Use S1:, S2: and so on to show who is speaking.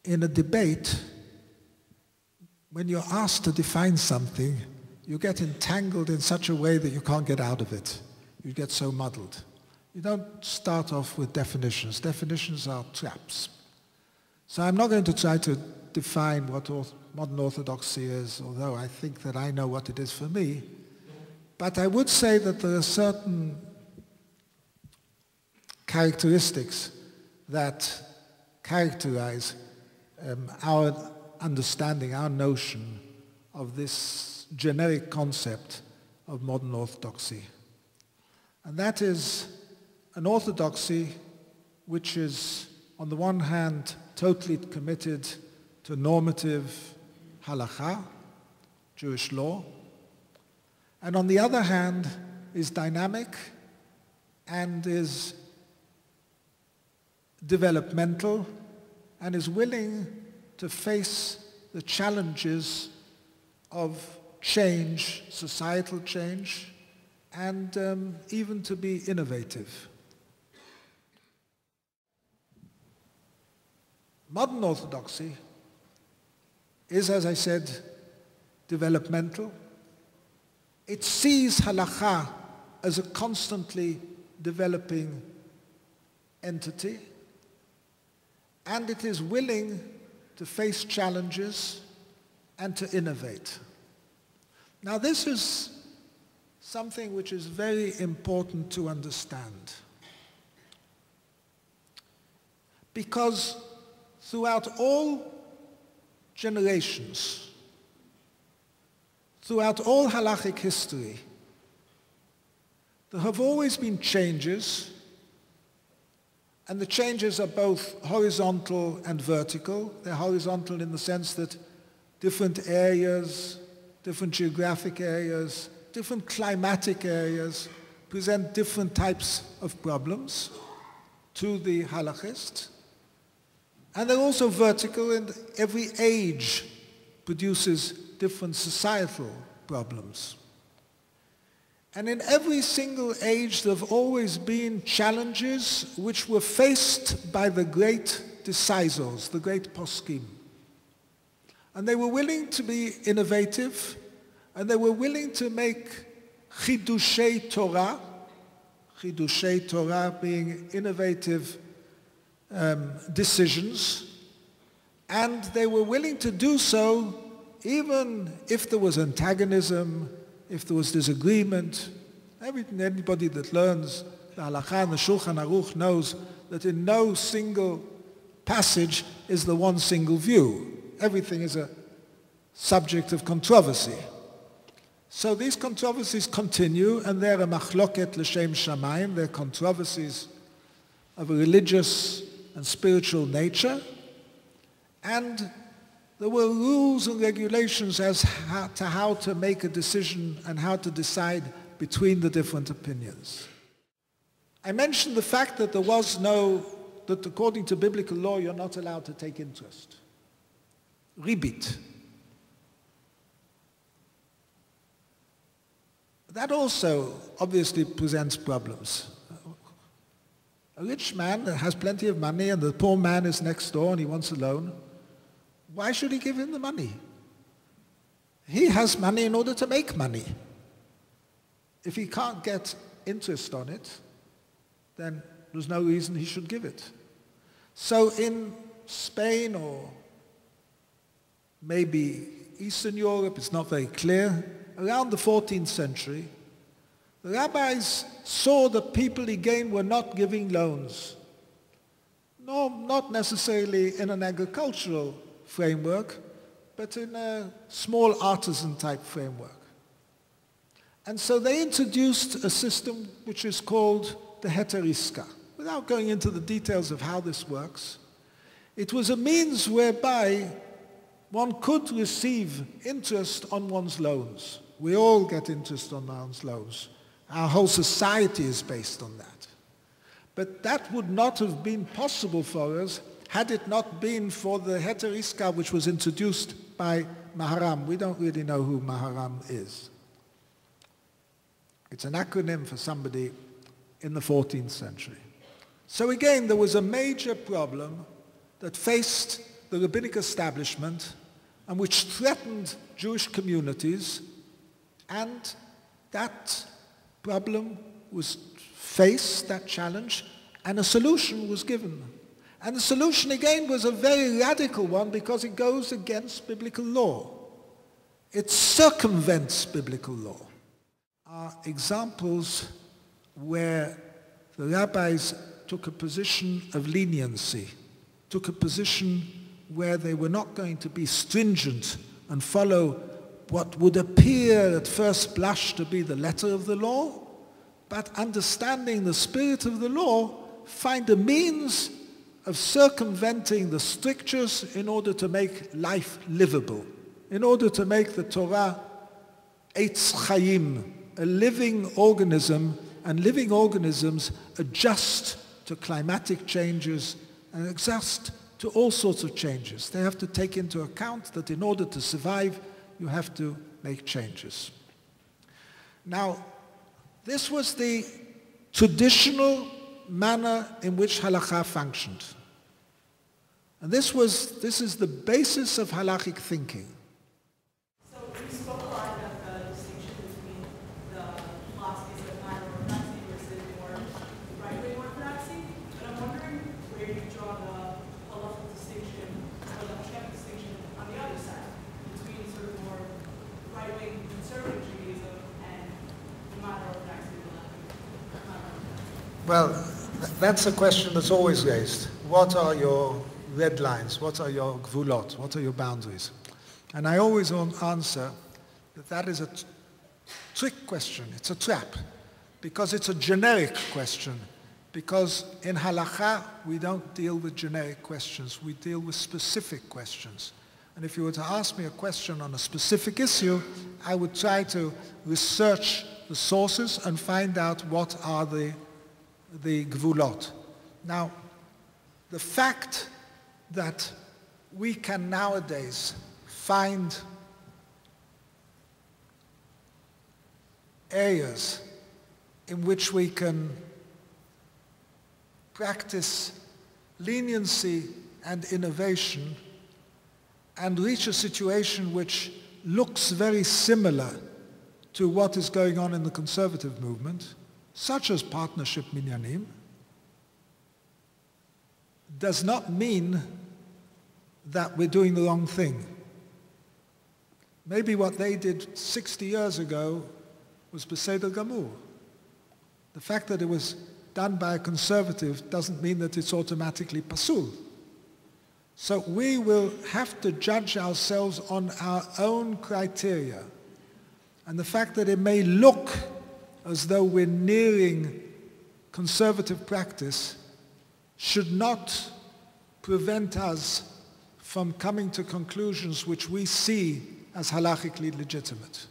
S1: in a debate, when you're asked to define something, you get entangled in such a way that you can't get out of it. You get so muddled. You don't start off with definitions. Definitions are traps. So I'm not going to try to define what modern orthodoxy is, although I think that I know what it is for me. But I would say that there are certain characteristics that characterize our understanding, our notion of this generic concept of modern orthodoxy. And that is an orthodoxy which is, on the one hand, totally committed to normative halakha, Jewish law, and on the other hand, is dynamic and is developmental and is willing to face the challenges of change, societal change, and even to be innovative. Modern orthodoxy is, as I said, developmental. It sees halakha as a constantly developing entity, and it is willing to face challenges and to innovate. Now, this is something which is very important to understand, because throughout all generations, throughout all halachic history, there have always been changes, and the changes are both horizontal and vertical. They're horizontal in the sense that different areas, different geographic areas, different climatic areas present different types of problems to the halachist. And they're also vertical, and every age produces different societal problems. And in every single age, there have always been challenges which were faced by the great decisors, the great poskim. And they were willing to be innovative, and they were willing to make chidushei Torah being innovative decisions, and they were willing to do so even if there was antagonism, if there was disagreement. Anybody that learns the Halakha and the Shulchan Aruch knows that in no single passage is the one single view. Everything is a subject of controversy. So these controversies continue, and they're a machloket l'shem shamayim. They're controversies of a religious and spiritual nature, and there were rules and regulations as to how to make a decision and how to decide between the different opinions. I mentioned the fact that that according to biblical law, you're not allowed to take interest. Ribit. That also obviously presents problems. A rich man that has plenty of money and the poor man is next door and he wants a loan, why should he give him the money? He has money in order to make money. If he can't get interest on it, then there's no reason he should give it. So in Spain or maybe Eastern Europe, it's not very clear, around the 14th century, the rabbis saw that people again were not giving loans. No, not necessarily in an agricultural framework, but in a small artisan type framework. And so they introduced a system which is called the heteriska. Without going into the details of how this works, it was a means whereby one could receive interest on one's loans. We all get interest on one's loans. Our whole society is based on that. But that would not have been possible for us had it not been for the heteriska, which was introduced by Maharam. We don't really know who Maharam is. It's an acronym for somebody in the 14th century. So again, there was a major problem that faced the rabbinic establishment and which threatened Jewish communities, and that problem was faced, that challenge, and a solution was given. And the solution again was a very radical one because it goes against biblical law. It circumvents biblical law. Are examples where the rabbis took a position of leniency, took a position where they were not going to be stringent and follow what would appear at first blush to be the letter of the law, but understanding the spirit of the law, find a means of circumventing the strictures in order to make life livable, in order to make the Torah Eitz Chaim, a living organism, and living organisms adjust to climatic changes and adjust to all sorts of changes. They have to take into account that in order to survive, you have to make changes. Now, this was the traditional manner in which halakha functioned. And this is the basis of halachic thinking.
S2: So we spoke a lot about the distinction between the philosophies of matter of orthodoxy versus more right-wing orthodoxy. But I'm wondering where you draw the halachic distinction or the Halachic distinction on the other side between sort of more right-wing conservative Judaism and the matter of orthodoxy.
S1: Well, that's a question that's always raised. What are your red lines? What are your gvulot? What are your boundaries? And I always answer that that is a trick question. It's a trap because it's a generic question. Because in halakha, we don't deal with generic questions. We deal with specific questions. And if you were to ask me a question on a specific issue, I would try to research the sources and find out what are the gvulot. Now, the fact that we can nowadays find areas in which we can practice leniency and innovation and reach a situation which looks very similar to what is going on in the conservative movement, such as partnership minyanim, does not mean that we're doing the wrong thing. Maybe what they did 60 years ago was beseder gamur. The fact that it was done by a conservative doesn't mean that it's automatically pasul. So we will have to judge ourselves on our own criteria. And the fact that it may look as though we're nearing conservative practice should not prevent us from coming to conclusions which we see as halachically legitimate.